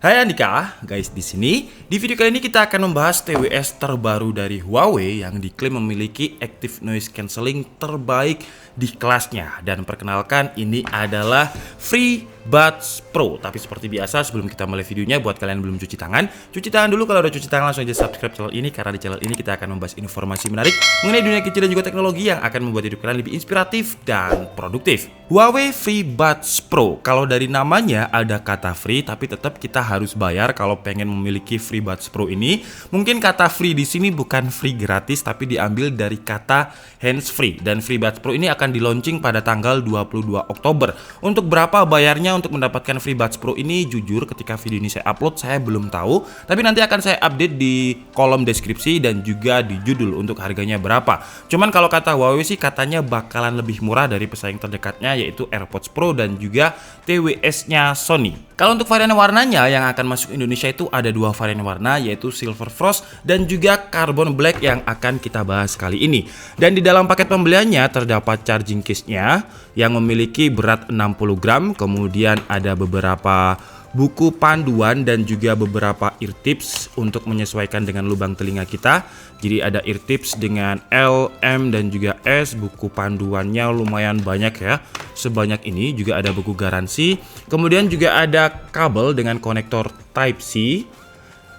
Hai Andika, guys di sini. Di video kali ini kita akan membahas TWS terbaru dari Huawei yang diklaim memiliki Active Noise Cancelling terbaik di kelasnya. Dan perkenalkan, ini adalah FreeBuds Pro. Tapi seperti biasa, sebelum kita mulai videonya, buat kalian yang belum cuci tangan dulu. Kalau udah cuci tangan langsung aja subscribe channel ini, karena di channel ini kita akan membahas informasi menarik mengenai dunia kecil dan juga teknologi yang akan membuat hidup kalian lebih inspiratif dan produktif. Huawei FreeBuds Pro, kalau dari namanya ada kata free, tapi tetap kita harus bayar kalau pengen memiliki FreeBuds Pro ini. Mungkin kata free di sini bukan free gratis, tapi diambil dari kata hands free. Dan FreeBuds Pro ini akan di-launching pada tanggal 22 Oktober. Untuk berapa bayarnya untuk mendapatkan FreeBuds Pro ini, jujur ketika video ini saya upload saya belum tahu, tapi nanti akan saya update di kolom deskripsi dan juga di judul untuk harganya berapa. Cuman kalau kata Huawei sih katanya bakalan lebih murah dari pesaing terdekatnya, yaitu AirPods Pro dan juga TWS-nya Sony. Kalau untuk varian warnanya yang akan masuk Indonesia itu ada dua varian warna, yaitu Silver Frost dan juga Carbon Black yang akan kita bahas kali ini. Dan di dalam paket pembeliannya terdapat charging case-nya yang memiliki berat 60 gram, kemudian ada beberapa buku panduan dan juga beberapa ear tips untuk menyesuaikan dengan lubang telinga kita. Jadi ada ear tips dengan L, M dan juga S. Buku panduannya lumayan banyak ya, sebanyak ini. Juga ada buku garansi. Kemudian juga ada kabel dengan konektor Type-C.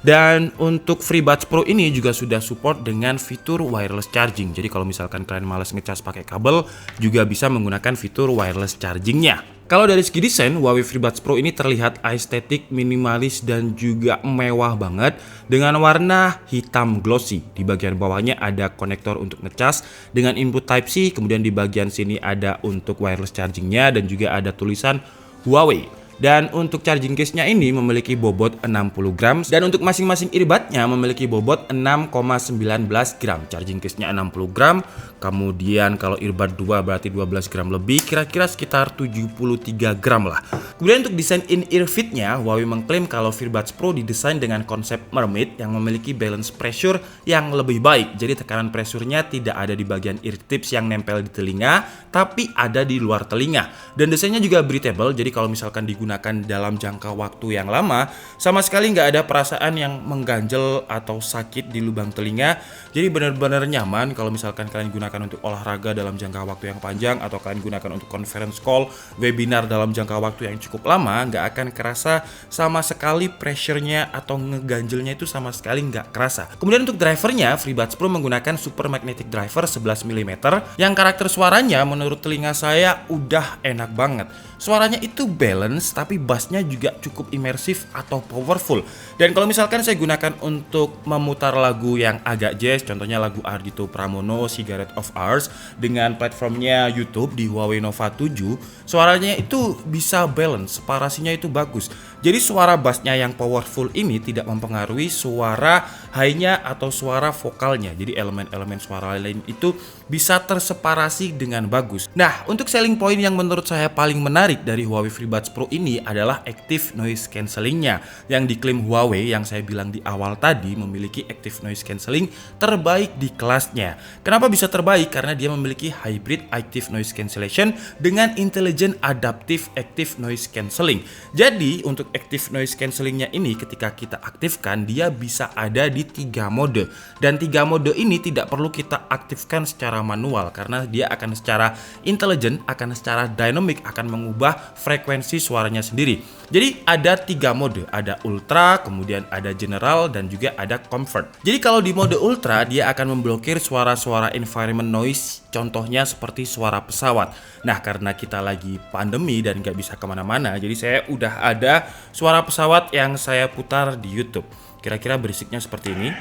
Dan untuk FreeBuds Pro ini juga sudah support dengan fitur wireless charging. Jadi kalau misalkan kalian malas ngecas pakai kabel, juga bisa menggunakan fitur wireless chargingnya. Kalau dari segi desain, Huawei FreeBuds Pro ini terlihat estetik, minimalis, dan juga mewah banget dengan warna hitam glossy. Di bagian bawahnya ada konektor untuk ngecas dengan input Type-C, kemudian di bagian sini ada untuk wireless chargingnya dan juga ada tulisan Huawei. Dan untuk charging case-nya ini memiliki bobot 60 gram dan untuk masing-masing earbud-nya memiliki bobot 6,19 gram. Charging case-nya 60 gram, kemudian kalau earbud 2 berarti 12 gram lebih, kira-kira sekitar 73 gram lah. Kemudian untuk desain in-ear fit-nya, Huawei mengklaim kalau FreeBuds Pro didesain dengan konsep mermaid yang memiliki balance pressure yang lebih baik. Jadi tekanan pressure-nya tidak ada di bagian ear tips yang nempel di telinga, tapi ada di luar telinga. Dan desainnya juga breathable, jadi kalau misalkan digunakan dalam jangka waktu yang lama, sama sekali nggak ada perasaan yang mengganjel atau sakit di lubang telinga. Jadi benar-benar nyaman kalau misalkan kalian gunakan untuk olahraga dalam jangka waktu yang panjang, atau kalian gunakan untuk conference call, webinar dalam jangka waktu yang cukup lama, nggak akan kerasa sama sekali pressure-nya atau ngeganjelnya itu sama sekali nggak kerasa. Kemudian untuk drivernya, FreeBuds Pro menggunakan Super Magnetic Driver 11 mm yang karakter suaranya menurut telinga saya udah enak banget. Suaranya itu balance, tapi bassnya juga cukup imersif atau powerful. Dan kalau misalkan saya gunakan untuk memutar lagu yang agak jazz, contohnya lagu Ardhito Pramono, Cigarette of Ours, dengan platformnya YouTube di Huawei Nova 7, suaranya itu bisa balance, parasinya itu bagus. Jadi suara bassnya yang powerful ini tidak mempengaruhi suara high-nya atau suara vokalnya. Jadi elemen-elemen suara lain itu bisa terseparasi dengan bagus. Nah, untuk selling point yang menurut saya paling menarik dari Huawei FreeBuds Pro ini adalah Active Noise Cancelling-nya yang diklaim Huawei yang saya bilang di awal tadi memiliki Active Noise Cancelling terbaik di kelasnya. Kenapa bisa terbaik? Karena dia memiliki Hybrid Active Noise Cancellation dengan Intelligent Adaptive Active Noise Cancelling. Jadi untuk Active Noise Cancellingnya ini ketika kita aktifkan, dia bisa ada di 3 mode. Dan 3 mode ini tidak perlu kita aktifkan secara manual, karena dia akan secara intelligent, akan secara dynamic, akan mengubah frekuensi suaranya sendiri. Jadi ada 3 mode, ada Ultra, kemudian ada General, dan juga ada Comfort. Jadi kalau di mode Ultra, dia akan memblokir suara-suara environment noise, contohnya seperti suara pesawat. Nah, karena kita lagi pandemi dan nggak bisa kemana-mana, jadi saya udah ada suara pesawat yang saya putar di YouTube. Kira-kira berisiknya seperti ini.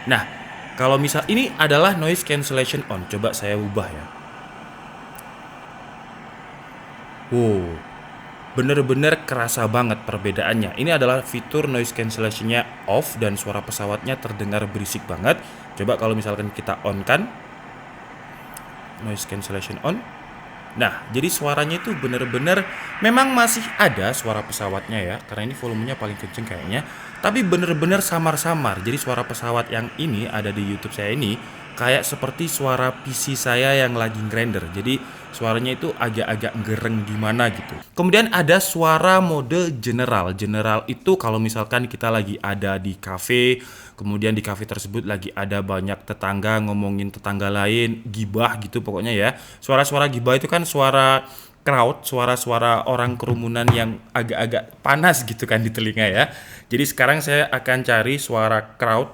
Nah, kalau misal ini adalah noise cancellation on, coba saya ubah ya. Wow, bener-bener kerasa banget perbedaannya. Ini adalah fitur noise cancellation-nya off dan suara pesawatnya terdengar berisik banget. Coba kalau misalkan kita on kan, noise cancellation on. Nah, jadi suaranya itu bener-bener memang masih ada suara pesawatnya ya, karena ini volumenya paling kenceng kayaknya. Tapi bener-bener samar-samar. Jadi suara pesawat yang ini ada di YouTube saya ini kayak seperti suara PC saya yang lagi ngerender. Jadi suaranya itu agak-agak gereng gimana gitu. Kemudian ada suara mode general. General itu kalau misalkan kita lagi ada di cafe, kemudian di cafe tersebut lagi ada banyak tetangga ngomongin tetangga lain, gibah gitu pokoknya ya. Suara-suara gibah itu kan suara crowd, suara-suara orang kerumunan yang agak-agak panas gitu kan di telinga ya. Jadi sekarang saya akan cari suara crowd.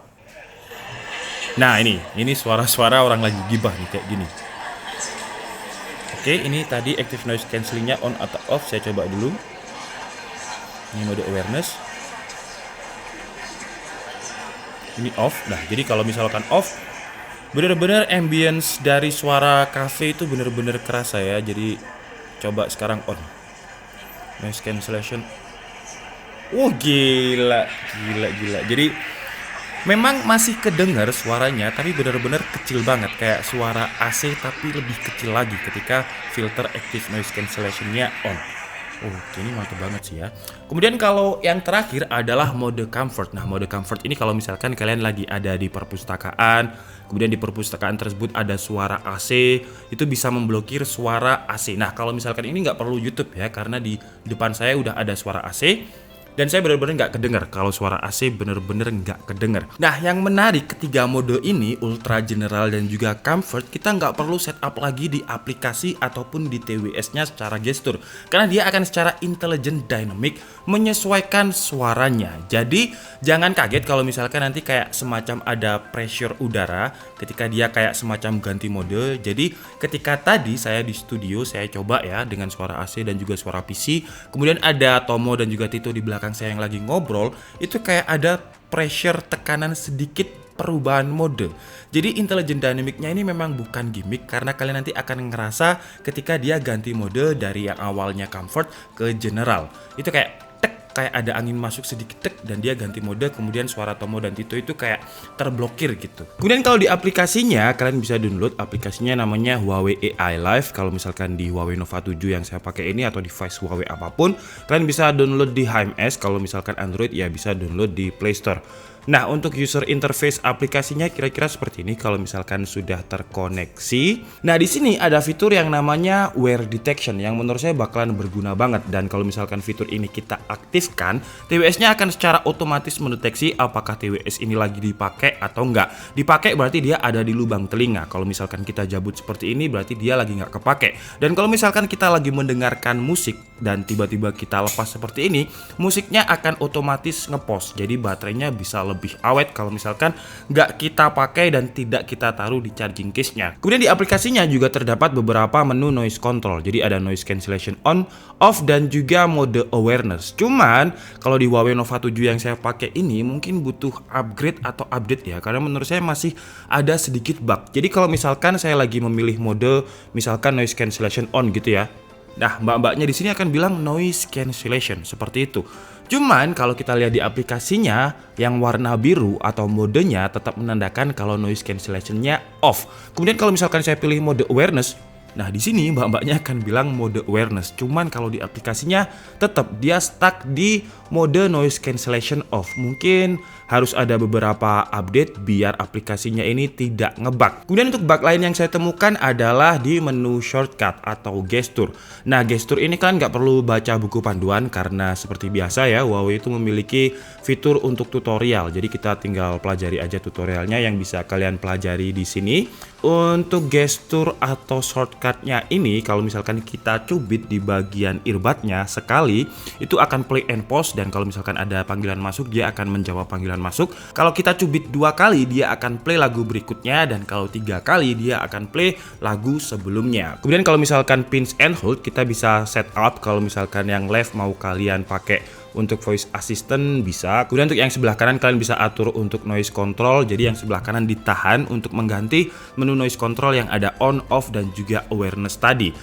Nah, ini suara-suara orang lagi gibah nih kayak gini. Oke, ini tadi active noise cancellingnya on atau off, saya coba dulu. Ini mode awareness. Ini off. Nah, jadi kalau misalkan off, bener-bener ambience dari suara cafe itu bener-bener kerasa ya. Jadi coba sekarang on. Noise cancellation. Gila. Jadi memang masih kedengar suaranya, tapi benar-benar kecil banget, kayak suara AC tapi lebih kecil lagi ketika filter active noise cancellation-nya on. Ini mantap banget sih ya. Kemudian kalau yang terakhir adalah mode comfort. Nah, mode comfort ini kalau misalkan kalian lagi ada di perpustakaan, kemudian di perpustakaan tersebut ada suara AC, itu bisa memblokir suara AC. Nah, kalau misalkan ini nggak perlu YouTube ya, karena di depan saya udah ada suara AC. Dan saya benar-benar nggak kedengar. Kalau suara AC benar-benar nggak kedengar. Nah, yang menarik ketiga mode ini, Ultra General dan juga Comfort, kita nggak perlu setup lagi di aplikasi ataupun di TWS-nya secara gestur. Karena dia akan secara intelligent dynamic menyesuaikan suaranya. Jadi, jangan kaget kalau misalkan nanti kayak semacam ada pressure udara ketika dia kayak semacam ganti mode. Jadi, ketika tadi saya di studio, saya coba ya dengan suara AC dan juga suara PC. Kemudian ada Tomo dan juga Tito di belakang saya yang lagi ngobrol, itu kayak ada pressure tekanan sedikit perubahan mode. Jadi intelligent dynamic-nya ini memang bukan gimmick, karena kalian nanti akan ngerasa ketika dia ganti mode dari yang awalnya comfort ke general. Itu kayak ada angin masuk sedikit dan dia ganti mode, kemudian suara Tomo dan Tito itu kayak terblokir gitu. Kemudian kalau di aplikasinya, kalian bisa download aplikasinya, namanya Huawei AI Live. Kalau misalkan di Huawei Nova 7 yang saya pakai ini atau device Huawei apapun, kalian bisa download di HMS. Kalau misalkan Android ya bisa download di Play Store. Nah, untuk user interface aplikasinya kira-kira seperti ini kalau misalkan sudah terkoneksi. Nah, di sini ada fitur yang namanya wear detection yang menurut saya bakalan berguna banget, dan kalau misalkan fitur ini kita aktifkan, TWS-nya akan secara otomatis mendeteksi apakah TWS ini lagi dipakai atau enggak. Dipakai berarti dia ada di lubang telinga. Kalau misalkan kita jabut seperti ini berarti dia lagi nggak kepake. Dan kalau misalkan kita lagi mendengarkan musik dan tiba-tiba kita lepas seperti ini, musiknya akan otomatis ngepost. Jadi baterainya bisa lebih awet kalau misalkan nggak kita pakai dan tidak kita taruh di charging case-nya. Kemudian di aplikasinya juga terdapat beberapa menu noise control. Jadi ada noise cancellation on, off, dan juga mode awareness. Cuman kalau di Huawei Nova 7 yang saya pakai ini mungkin butuh upgrade atau update ya, karena menurut saya masih ada sedikit bug. Jadi kalau misalkan saya lagi memilih mode misalkan noise cancellation on gitu ya, nah mbak-mbaknya di sini akan bilang noise cancellation seperti itu. Cuman kalau kita lihat di aplikasinya, yang warna biru atau modenya tetap menandakan kalau noise cancellation-nya off. Kemudian kalau misalkan saya pilih mode awareness, nah di sini mbak-mbaknya akan bilang mode awareness. Cuman kalau di aplikasinya tetap dia stuck di mode noise cancellation off. Mungkin harus ada beberapa update biar aplikasinya ini tidak ngebug. Kemudian untuk bug lain yang saya temukan adalah di menu shortcut atau gestur. Nah, gestur ini kan nggak perlu baca buku panduan karena seperti biasa ya, Huawei itu memiliki fitur untuk tutorial. Jadi kita tinggal pelajari aja tutorialnya yang bisa kalian pelajari di sini. Untuk gestur atau shortcutnya ini, kalau misalkan kita cubit di bagian earbudnya sekali, itu akan play and pause, dan kalau misalkan ada panggilan masuk, dia akan menjawab panggilan masuk. Kalau kita cubit 2 kali, dia akan play lagu berikutnya, dan kalau 3 kali, dia akan play lagu sebelumnya. Kemudian kalau misalkan pinch and hold, kita bisa set up kalau misalkan yang left mau kalian pakai untuk voice assistant bisa. Kemudian untuk yang sebelah kanan kalian bisa atur untuk noise control. Jadi yang sebelah kanan ditahan untuk mengganti menu noise control yang ada on, off, dan juga awareness tadi.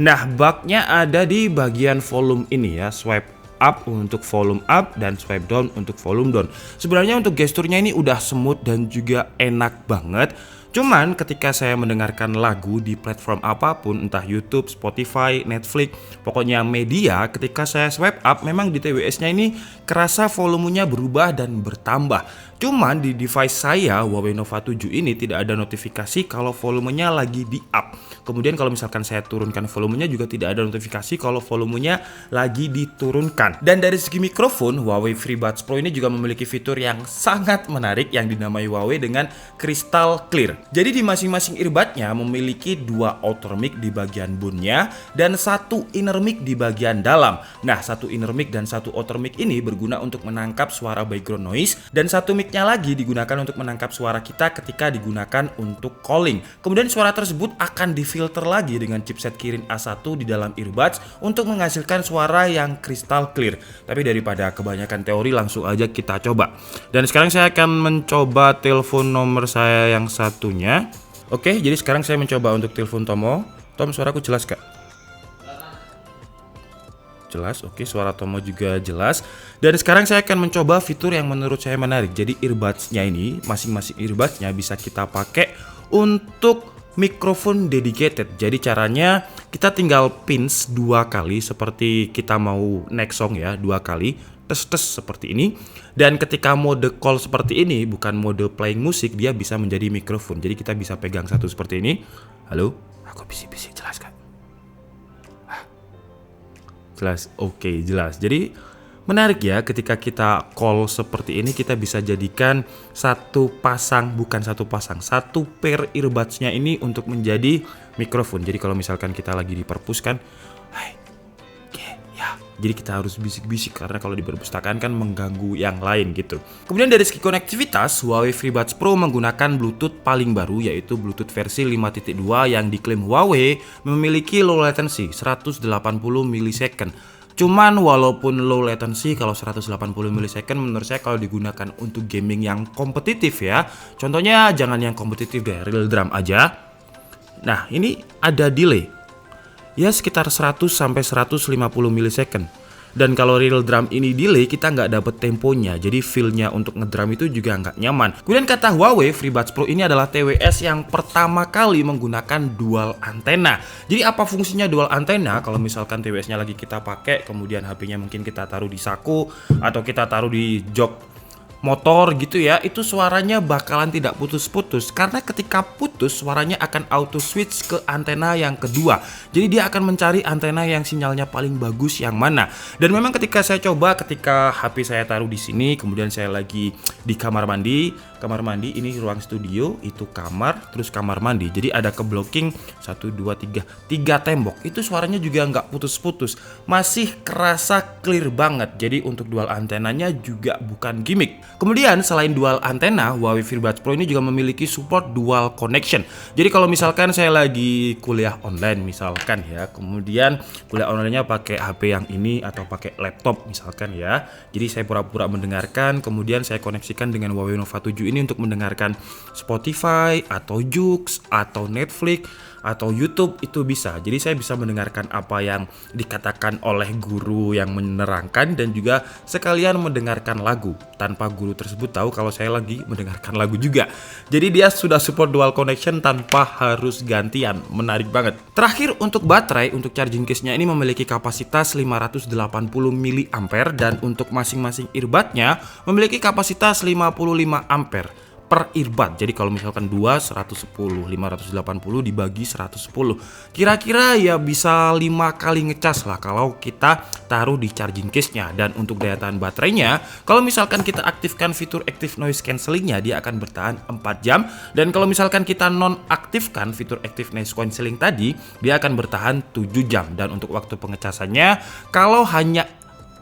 Nah, bugnya ada di bagian volume ini ya, swipe up untuk volume up dan swipe down untuk volume down. Sebenarnya untuk gesturnya ini udah smooth dan juga enak banget. Cuman ketika saya mendengarkan lagu di platform apapun, entah YouTube, Spotify, Netflix, pokoknya media, ketika saya swipe up memang di TWS-nya ini kerasa volumenya berubah dan bertambah. Cuman di device saya Huawei Nova 7 ini tidak ada notifikasi kalau volumenya lagi di up. Kemudian kalau misalkan saya turunkan volumenya juga tidak ada notifikasi kalau volumenya lagi diturunkan. Dan dari segi mikrofon, Huawei FreeBuds Pro ini juga memiliki fitur yang sangat menarik yang dinamai Huawei dengan Crystal Clear. Jadi di masing-masing earbudnya memiliki dua outer mic di bagian bunnya dan satu inner mic di bagian dalam. Nah, satu inner mic dan satu outer mic ini berguna untuk menangkap suara background noise dan satu mic-nya lagi digunakan untuk menangkap suara kita ketika digunakan untuk calling. Kemudian suara tersebut akan difilter lagi dengan chipset Kirin A1 di dalam earbuds untuk menghasilkan suara yang crystal clear. Tapi daripada kebanyakan teori, langsung aja kita coba. Dan sekarang saya akan mencoba telepon nomor saya yang satunya. Oke, jadi sekarang saya mencoba untuk telepon Tomo. Tom, suaraku jelas kak? Jelas, oke, suara Tomo juga jelas. Dan sekarang saya akan mencoba fitur yang menurut saya menarik. Jadi earbuds-nya ini, masing-masing earbuds-nya bisa kita pakai untuk mikrofon dedicated. Jadi caranya kita tinggal pinch 2 kali seperti kita mau next song ya, 2 kali. Tes seperti ini. Dan ketika mode call seperti ini, bukan mode playing musik, dia bisa menjadi mikrofon. Jadi kita bisa pegang satu seperti ini. Halo, aku bisik-bisik, jelas kan? Jelas, oke, jelas. Jadi menarik ya, ketika kita call seperti ini kita bisa jadikan satu pair earbuds-nya ini untuk menjadi mikrofon. Jadi kalau misalkan kita lagi di perpus kan, hai, ya, jadi kita harus bisik-bisik karena kalau di perpustakaan kan mengganggu yang lain gitu. Kemudian dari segi konektivitas, Huawei FreeBuds Pro menggunakan Bluetooth paling baru yaitu Bluetooth versi 5.2 yang diklaim Huawei memiliki low latency 180 millisecond. Cuman walaupun low latency, kalau 180 millisecond menurut saya kalau digunakan untuk gaming yang kompetitif ya, contohnya jangan yang kompetitif deh, real drum aja. Nah ini ada delay ya sekitar 100 sampai 150 millisecond. Dan kalau real drum ini delay, kita nggak dapet temponya, jadi feel-nya untuk ngedrum itu juga nggak nyaman. Kemudian kata Huawei, FreeBuds Pro ini adalah TWS yang pertama kali menggunakan dual antena. Jadi apa fungsinya dual antena? Kalau misalkan TWS-nya lagi kita pakai, kemudian HP-nya mungkin kita taruh di saku atau kita taruh di jok motor gitu ya, itu suaranya bakalan tidak putus-putus karena ketika putus suaranya akan auto switch ke antena yang kedua. Jadi dia akan mencari antena yang sinyalnya paling bagus yang mana. Dan memang ketika saya coba, ketika HP saya taruh di sini, kemudian saya lagi di kamar mandi ini ruang studio, itu kamar, terus kamar mandi. Jadi ada ke blocking 1 2 3 tembok. Itu suaranya juga nggak putus-putus. Masih kerasa clear banget. Jadi untuk dual antenanya juga bukan gimmick. Kemudian selain dual antena, Huawei FreeBuds Pro ini juga memiliki support dual connection. Jadi kalau misalkan saya lagi kuliah online misalkan ya, kemudian kuliah online-nya pakai HP yang ini atau pakai laptop misalkan ya. Jadi saya pura-pura mendengarkan, kemudian saya koneksikan dengan Huawei Nova 7 ini untuk mendengarkan Spotify atau Joox atau Netflix atau YouTube, itu bisa. Jadi saya bisa mendengarkan apa yang dikatakan oleh guru yang menerangkan dan juga sekalian mendengarkan lagu tanpa guru tersebut tahu kalau saya lagi mendengarkan lagu juga. Jadi dia sudah support dual connection tanpa harus gantian. Menarik banget. Terakhir untuk baterai, untuk charging case-nya ini memiliki kapasitas 580 mAh dan untuk masing-masing earbud-nya memiliki kapasitas 55 ampere per earbud. Jadi kalau misalkan 110, 580 dibagi 110. Kira-kira ya bisa 5 kali ngecas lah kalau kita taruh di charging case-nya. Dan untuk daya tahan baterainya, kalau misalkan kita aktifkan fitur active noise cancelling-nya, dia akan bertahan 4 jam. Dan kalau misalkan kita nonaktifkan fitur active noise cancelling tadi, dia akan bertahan 7 jam. Dan untuk waktu pengecasannya, kalau hanya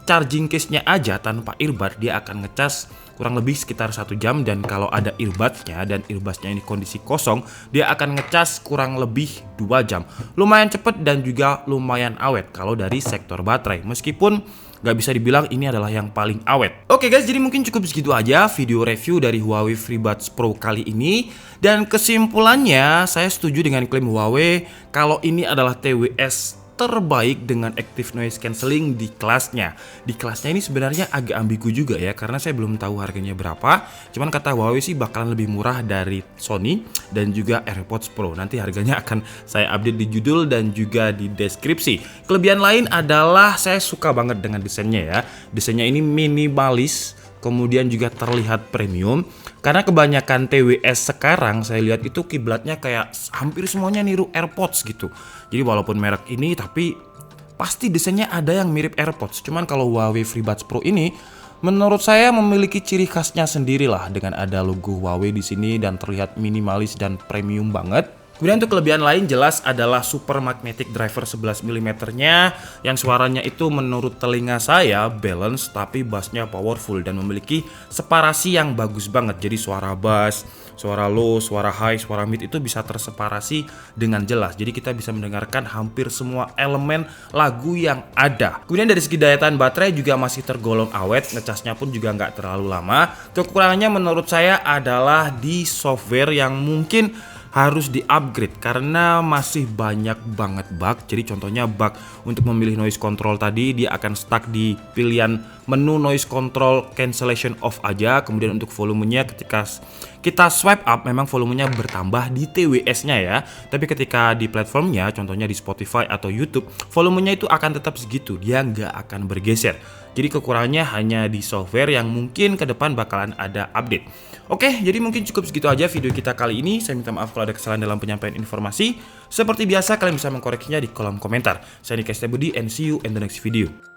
charging case-nya aja tanpa earbud, dia akan ngecas kurang lebih sekitar 1 jam. Dan kalau ada earbuds-nya dan earbuds-nya ini kondisi kosong, dia akan ngecas kurang lebih 2 jam. Lumayan cepet dan juga lumayan awet kalau dari sektor baterai, meskipun nggak bisa dibilang ini adalah yang paling awet. Oke guys, jadi mungkin cukup segitu aja video review dari Huawei FreeBuds Pro kali ini. Dan kesimpulannya, saya setuju dengan klaim Huawei kalau ini adalah TWS terbaik dengan active noise cancelling di kelasnya. Di kelasnya ini sebenarnya agak ambigu juga ya, karena saya belum tahu harganya berapa. Cuman kata Huawei sih bakalan lebih murah dari Sony dan juga AirPods Pro. Nanti harganya akan saya update di judul dan juga di deskripsi. Kelebihan lain adalah saya suka banget dengan desainnya ya. Desainnya ini minimalis, kemudian juga terlihat premium. Karena kebanyakan TWS sekarang saya lihat itu kiblatnya kayak hampir semuanya niru AirPods gitu. Jadi walaupun merek ini tapi pasti desainnya ada yang mirip AirPods. Cuman kalau Huawei FreeBuds Pro ini menurut saya memiliki ciri khasnya sendiri lah, dengan ada logo Huawei di sini dan terlihat minimalis dan premium banget. Kemudian untuk kelebihan lain jelas adalah Super Magnetic Driver 11 mm-nya yang suaranya itu menurut telinga saya balance tapi bassnya powerful dan memiliki separasi yang bagus banget. Jadi suara bass, suara low, suara high, suara mid itu bisa terseparasi dengan jelas. Jadi kita bisa mendengarkan hampir semua elemen lagu yang ada. Kemudian dari segi daya tahan baterai juga masih tergolong awet, ngecasnya pun juga nggak terlalu lama. Kekurangannya menurut saya adalah di software yang mungkin harus di-upgrade karena masih banyak banget bug. Jadi contohnya bug untuk memilih noise control tadi, dia akan stuck di pilihan menu noise control cancellation off aja. Kemudian untuk volumenya ketika kita swipe up memang volumenya bertambah di TWS-nya ya. Tapi ketika di platformnya, contohnya di Spotify atau YouTube, volumenya itu akan tetap segitu, dia nggak akan bergeser. Jadi kekurangannya hanya di software yang mungkin ke depan bakalan ada update. Oke, jadi mungkin cukup segitu aja video kita kali ini. Saya minta maaf kalau ada kesalahan dalam penyampaian informasi. Seperti biasa kalian bisa mengkoreksinya di kolom komentar. Saya Nika Budi and see you in the next video.